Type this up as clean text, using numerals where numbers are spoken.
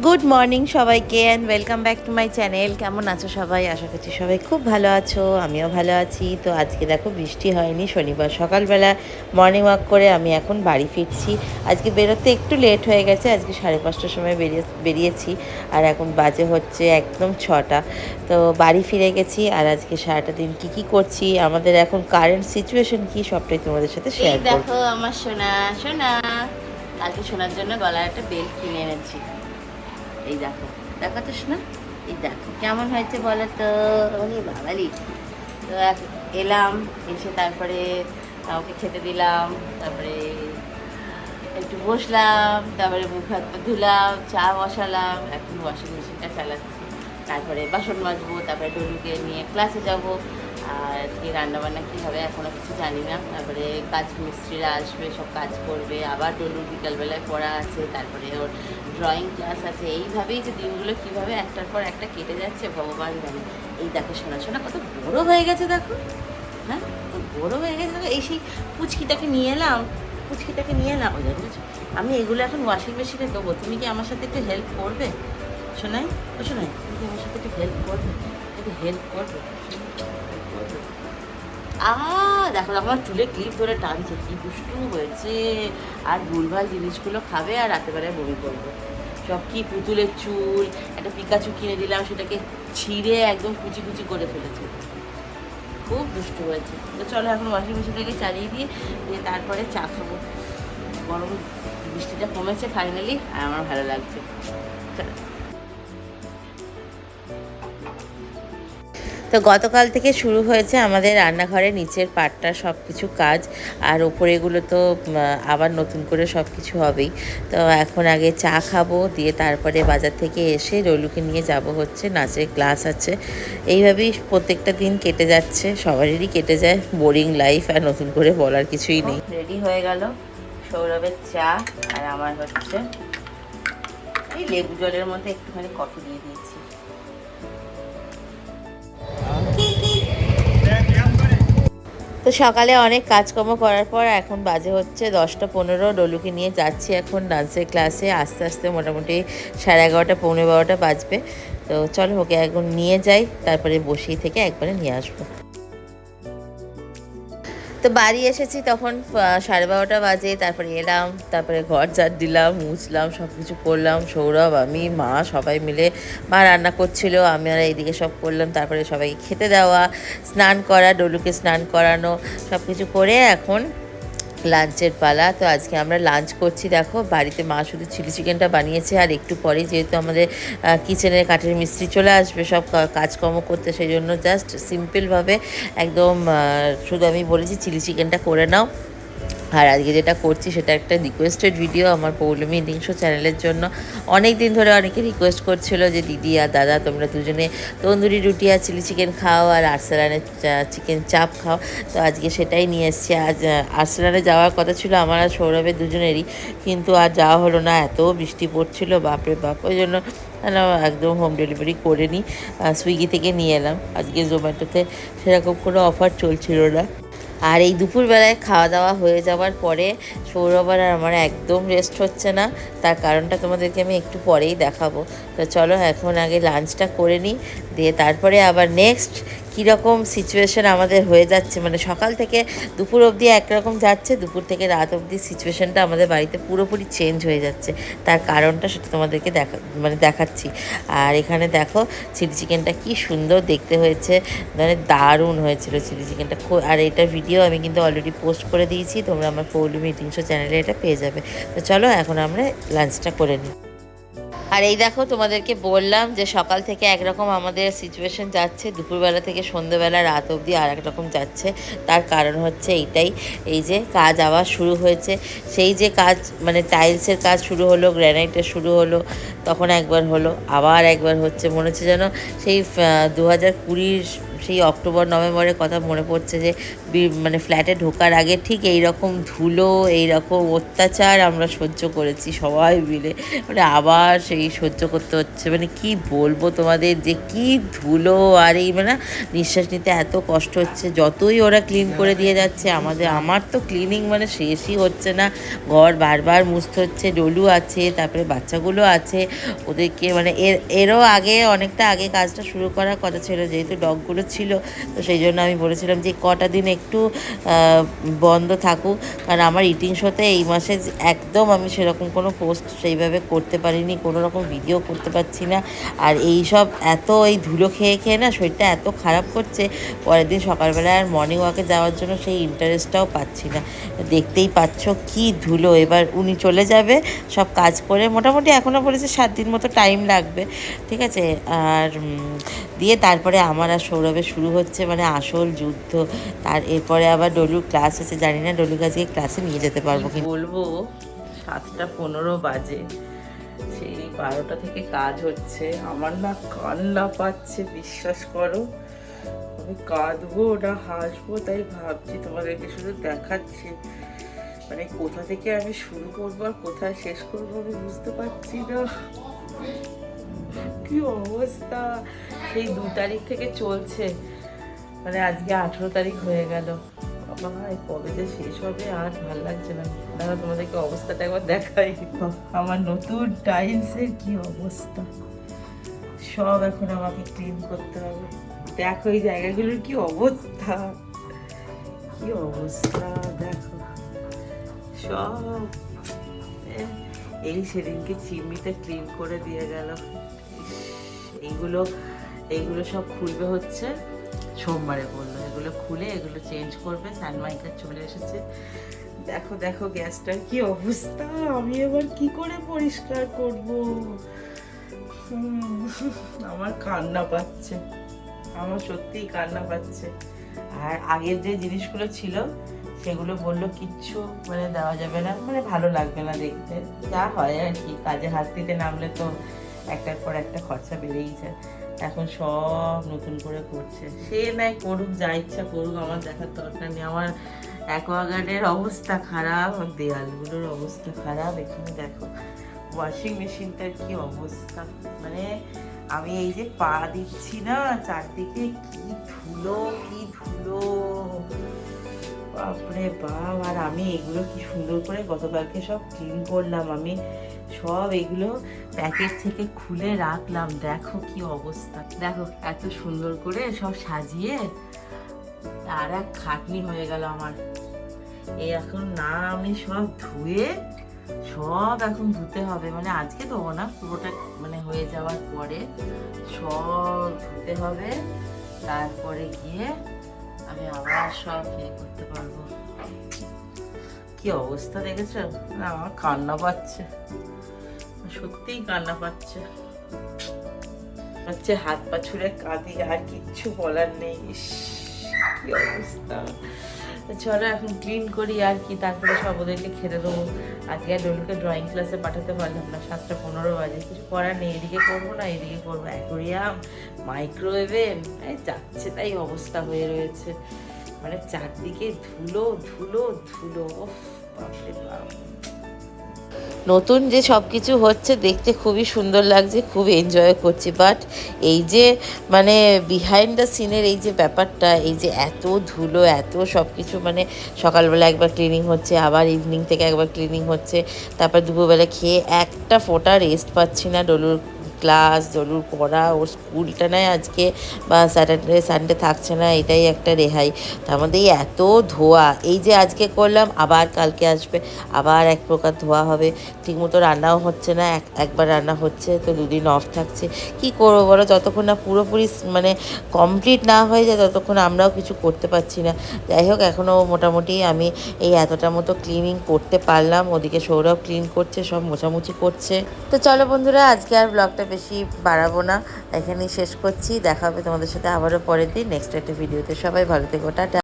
Good morning সবাইকে and welcome back to my channel. কেমন আছো সবাই? আশা করছি সবাই খুব ভালো আছো, আমিও ভালো আছি। তো আজকে দেখো বৃষ্টি হয়নি, শনিবার সকালবেলা মর্নিং ওয়াক করে আমি এখন বাড়ি ফিরছি। আজকে বেরোতে একটু লেট হয়ে গেছে, আজকে 5:30টার সময় বেরিয়েছি আর এখন বাজে হচ্ছে একদম 6টা। তো বাড়ি ফিরে গেছি আর আজকে সারাটা দিন কী করছি, আমাদের এখন কারেন্ট সিচুয়েশন কী, সবটাই তোমাদের সাথে শেয়ার করব। দেখো আমার সোনা সোনা, কালকে শোনার জন্য গলার একটা বেল্ট কিনে এনেছি। এই দেখো, দেখো তো শোনা, এই দেখো কেমন হয়েছে বলো তো। বাবালি, তো এলাম, এসে তারপরে ওকে খেতে দিলাম, তারপরে একটু বসলাম, তারপরে মুখ হাত পা ধুলাম, চা বসালাম, এখন ওয়াশিং মেশিনটা চালাচ্ছি, তারপরে বাসন মাজবো, তারপরে ডলুকে নিয়ে ক্লাসে যাব। আর আজকে রান্নাবান্না কী হবে এখনও কিছু জানি না। তারপরে কাজ মিস্ত্রিরা আসবে, সব কাজ করবে, আবার ডলুর বিকালবেলায় পড়া আছে, তারপরে ওর ড্রয়িং ক্লাস আছে। এইভাবেই যে দিনগুলো কীভাবে একটার পর একটা কেটে যাচ্ছে ভগবান জানে। এই দেখো শোনা শোনা কত বড় হয়ে গেছে, দেখো হ্যাঁ কত বড় হয়ে গেছে। দেখো এই সেই পুচকিটাকে নিয়ে এলাম, ওই দেখো আমি এগুলো এখন ওয়াশিং মেশিনে দেবো। তুমি কি আমার সাথে একটু হেল্প করবে শোনাই? ও শোনাই, তুমি কি আমার সাথে একটু হেল্প করবে? দেখো আমার চুলে ক্লিপ ধরে টানছে, কি দুষ্টু হয়েছে। আর ভুলভাল জিনিসগুলো খাবে আর রাতেবেলায় বমি করবে। সব কি পুতুলের চুল, একটা পিকাচু কিনে দিলাম, সেটাকে ছিঁড়ে একদম কুচি কুচি করে ফেলেছে। খুব দুষ্টু হয়েছে। তো চলো এখন ওয়াশিং মেশিনটাকে চালিয়ে দিয়ে তারপরে চা খাবো। গরম, বৃষ্টিটা কমেছে ফাইনালি, আর আমার ভালো লাগছে। তো গতকাল থেকে শুরু হয়েছে আমাদের রান্নাঘরের নিচের পাটটা সব কিছু কাজ, আর ওপরেগুলো তো আবার নতুন করে সব কিছু হবেই। তো এখন আগে চা খাবো, দিয়ে তারপরে বাজার থেকে এসে রলুকে নিয়ে যাব, হচ্ছে নাচের ক্লাস আছে। এইভাবেই প্রত্যেকটা দিন কেটে যাচ্ছে, সবারই কেটে যায়, বোরিং লাইফ, আর নতুন করে বলার কিছুই নেই। রেডি হয়ে গেল সৌরভের চা, আর আমার হচ্ছে এই লেবু জলের মধ্যে একটুখানি কফি দিয়ে দিয়েছি। তো সকালে অনেক কাজকর্ম করার পর এখন বাজে হচ্ছে 10টা 15। ডলুকে নিয়ে যাচ্ছি এখন ডান্সের ক্লাসে, আস্তে আস্তে মোটামুটি 11:30 পৌনে 12টা বাজবে। তো চলো ওকে এখন নিয়ে যাই, তারপরে বসিয়ে থেকে একবারে নিয়ে আসবো। তো বাড়ি এসেছি তখন 12:30 বাজে, তারপরে এলাম, তারপরে ঘর ঝাড় দিলাম, মুছলাম, সব কিছু করলাম। সৌরভ, আমি, মা সবাই মিলে, মা রান্না করছিল, আমি আর এইদিকে সব করলাম। তারপরে সবাইকে খেতে দেওয়া, স্নান করা, ডলুকে স্নান করানো, সব কিছু করে এখন লাঞ্চের পালা। তো আজকে আমরা লাঞ্চ করছি। দেখো বাড়িতে মা শুধু চিলি চিকেনটা বানিয়েছে, আর একটু পরেই যেহেতু আমাদের কিচেনের কাঠের মিস্ত্রি চলে আসবে সব কাজকর্ম করতে, সেই জন্য জাস্ট সিম্পলভাবে একদম শুধু আমি বলেছি চিলি চিকেনটা করে নাও। আর আজকে যেটা করছি সেটা একটা রিকোয়েস্টেড ভিডিও আমার পৌলমী ইনিংস চ্যানেলের জন্য। অনেক দিন ধরে অনেকে রিকোয়েস্ট করছিল যে দিদি আর দাদা তোমরা দুজনে তন্দুরি রুটি আর চিলি চিকেন খাও, আর আর্সেলানের চিকেন চাপ খাও। তো আজকে সেটাই নিয়ে এসেছি। আজ আর্সেলানে যাওয়ার কথা ছিল আমার আর সৌরভের দুজনেরই, কিন্তু আর যাওয়া হলো না, এত বৃষ্টি পড়ছিল বাপরে বাপ। ওই জন্য একদম হোম ডেলিভারি করে নিই, সুইগি থেকে নিয়ে এলাম। আজকে জোম্যাটোতে সেরকম কোনো অফার চলছিল না। আর এই দুপুরবেলায় খাওয়া দাওয়া হয়ে যাওয়ার পরে সৌরভ আর আমার একদম রেস্ট হচ্ছে না, তার কারণটা তোমাদেরকে আমি একটু পরেই দেখাবো। তো চলো এখন আগে লাঞ্চটা করে নিই, দিয়ে তারপরে আবার নেক্সট কীরকম সিচুয়েশান আমাদের হয়ে যাচ্ছে, মানে সকাল থেকে দুপুর অবধি একরকম যাচ্ছে, দুপুর থেকে রাত অবধি সিচুয়েশানটা আমাদের বাড়িতে পুরোপুরি চেঞ্জ হয়ে যাচ্ছে। তার কারণটা সেটা তোমাদেরকে দেখাচ্ছি। আর এখানে দেখো চিলি চিকেনটা কি সুন্দর দেখতে হয়েছে, মানে দারুণ হয়েছিল চিলি চিকেনটা। আর এটা ভিডিও আমি কিন্তু অলরেডি পোস্ট করে দিয়েছি, তোমরা আমার পৌলমী ইটিংস চ্যানেলে এটা পেয়ে যাবে। তো চলো এখন আমরা লাঞ্চটা করে নিই। আর এই দেখো তোমাদেরকে বললাম যে সকাল থেকে একরকম আমাদের সিচুয়েশন যাচ্ছে, দুপুরবেলা থেকে সন্ধ্যেবেলা রাত অবধি আর একরকম যাচ্ছে। তার কারণ হচ্ছে এইটাই, এই যে কাজ আবার শুরু হয়েছে। সেই যে কাজ, মানে টাইলসের কাজ শুরু হলো, গ্র্যানাইটের শুরু হলো, তখন একবার হলো, আবার একবার হচ্ছে, মনে হচ্ছে যেন সেই 2020 সেই অক্টোবর নভেম্বরের কথা মনে পড়ছে যে মানে ফ্ল্যাটে ঢোকার আগে ঠিক এই রকম ধুলো, এই রকম অত্যাচার আমরা সহ্য করেছি সবাই মিলে। মানে আবার সেই সহ্য করতে হচ্ছে। মানে কি বলবো তোমাদের যে কি ধুলো, আর এই মানে নিঃশ্বাস নিতে এত কষ্ট হচ্ছে। যতই ওরা ক্লিন করে দিয়ে যাচ্ছে, আমার তো ক্লিনিং মানে শেষই হচ্ছে না। ঘর বারবার মুছতে হচ্ছে। ডলু আছে, তারপরে বাচ্চাগুলো আছে, ওদেরকে মানে এরও আগে অনেকটা আগে কাজটা শুরু করার কথা ছিল, যেহেতু ডগগুলো ছিল। তো সেই জন্য আমি বলেছিলাম যে কটা দিন একটু বন্ধ থাকুক, কারণ আমার ইটিং শোতে এই মাসে একদম আমি সেরকম কোনো পোস্ট সেইভাবে করতে পারিনি, কোনো রকম ভিডিও করতে পারছি না। আর এই সব এত এই ধুলো খেয়ে খেয়ে না শরীরটা এত খারাপ করছে, পরের দিন সকালবেলা আর মর্নিং ওয়াকে যাওয়ার জন্য সেই ইন্টারেস্টটাও পাচ্ছি না। দেখতেই পাচ্ছ কি ধুলো। এবার উনি চলে যাবে সব কাজ করে, মোটামুটি এখনও বলেছে 7 দিন মতো টাইম লাগবে, ঠিক আছে। আর দিয়ে তারপরে আমার আর সৌরভের শুরু হচ্ছে মানে আসল যুদ্ধ। এরপরে আবার ডলুর ক্লাস আছে, জানি না ডলুকে আজকে ক্লাসে নিয়ে যেতে পারবো কি বলবো। 7:15 বাজে, সেই 12টা থেকে কাজ হচ্ছে। আমার না কান্না পাচ্ছে, বিশ্বাস করো। আমি কাঁদবো না হাসবো তাই ভাবছি, তোমাদেরকে শুধু দেখাচ্ছি। মানে কোথা থেকে আমি শুরু করবো আর কোথায় শেষ করবো আমি বুঝতে পারছি না। কি অবস্থা, সেই 2 তারিখ থেকে চলছে, মানে আজকে 18 তারিখ হয়ে গেল। বাবা কবে যে শেষ হবে আর ভাল লাগছে না। দাদা তোমাদেরকে অবস্থাটা একবার দেখাই। আমার নতুন টাইলসের কি অবস্থা, সব এখন আমাকে ক্লিন করতে হবে। দেখো এই জায়গাগুলোর কি অবস্থা, কি অবস্থা দেখো সব। এই সেদিনকে চিমনিটা ক্লিন করে দিয়ে গেল। এইগুলো সব খুলবে হচ্ছে সোমবারে বললো, এগুলো খুলে এগুলো চেঞ্জ করবে। সানমাইকার চলে এসেছে। দেখো দেখো গ্যাসটার কি অবস্থা, আমি এবার কি করে পরিষ্কার করব। আমার কান্না পাচ্ছে, আমার সত্যিই কান্না পাচ্ছে। আর আগের যে জিনিসগুলো ছিল সেগুলো বললো কিচ্ছু মানে দেওয়া যাবে না, মানে ভালো লাগবে না দেখতে। যা হয় আর কি, কাজে হাত দিতে নামলে তো একটার পর একটা খরচা বেড়েই যায়। এখন সব নতুন করে করছে। সে নাই করুক, যা ইচ্ছা করুক, আমার দেখার দরকার নেই। আমার অ্যাকোয়াগার্ডের অবস্থা খারাপ, দেয়ালগুলোর অবস্থা খারাপ। এখানে দেখো ওয়াশিং মেশিনটার কি অবস্থা, মানে আমি এই যে পা দিচ্ছি না, চারদিকে কি ধুলো কি ধুলো, বাপরে বাপ। আর আমি এগুলো কি সুন্দর করে গতকালকে সব ক্লিন করলাম। আমি সব এগুলো প্যাকেট থেকে খুলে রাখলাম। দেখো কি অবস্থা, দেখো এত সুন্দর করে সব সাজিয়ে। আর এক খাটনি হয়ে গেল আমার। এই এখন না আমি সব ধুয়ে সব এখন ধুতে হবে, মানে আজকে দেবো না, পুরোটা মানে হয়ে যাওয়ার পরে সব ধুতে হবে। তারপরে গিয়ে আমি আবার সব করতে পারবো। কি অবস্থা দেখেছো, আমার কান্না পাচ্ছে, সত্যিই কান্না পাচ্ছে। হচ্ছে হাত পা ছুঁড়ে কাঁদি, আর কিচ্ছু বলার নেই। কি অবস্থা। চলো এখন ক্লিন করি আর কি, তারপরে সব ওদেরকে খেতে দেবো। আজকে আর ডলুকে ড্রয়িং ক্লাসে পাঠাতে পারলাম না, 7:15 বাজে। কিছু করার নেই, এদিকে করবো না এদিকে করবো। অ্যাকোরিয়াম, মাইক্রোওয়েভে যাচ্ছে তাই অবস্থা হয়ে রয়েছে। মানে চারদিকে ধুলো ধুলো ধুলো, বাপরে বাপ। নতুন যে সব কিছু হচ্ছে দেখতে খুবই সুন্দর লাগছে, খুব এনজয় করছি। বাট এই যে মানে বিহাইন্ড দ্য সিনের এই যে ব্যাপারটা, এই যে এত ধুলো এত সব কিছু, মানে সকালবেলা একবার ক্লিনিং হচ্ছে, আবার ইভিনিং থেকে একবার ক্লিনিং হচ্ছে, তারপর দুপুরবেলা খেয়ে একটা ফোঁটা রেস্ট পাচ্ছি না। ডলুর ক্লাস, ডলুর পড়া, ওর স্কুলটা নয় আজকে বা স্যাটারডে সানডে থাকছে না, এটাই একটা রেহাই। তার মধ্যে এত ধোয়া, এই যে আজকে করলাম আবার কালকে আসবে, আবার এক প্রকার ধোয়া হবে। ঠিকমতো রান্নাও হচ্ছে না, একবার রান্না হচ্ছে তো 2 দিন অফ থাকছে। কি করবো বলো, যতক্ষণ না পুরোপুরি মানে কমপ্লিট না হয়ে যায় ততক্ষণ আমরাও কিছু করতে পারছি না। যাই হোক এখনও মোটামুটি আমি এই এতটা মতো ক্লিনিং করতে পারলাম। ওদিকে সৌরভ ক্লিন করছে, সব মোছামুছি করছে। তো চলো বন্ধুরা, আজকে আর ব্লগটা বেশি বাড়াবো না, এখানেই শেষ করছি। দেখা হবে তোমাদের সাথে আবারও পরের দিন নেক্সট একটা ভিডিওতে। সবাই ভালো থেকো, টাটা।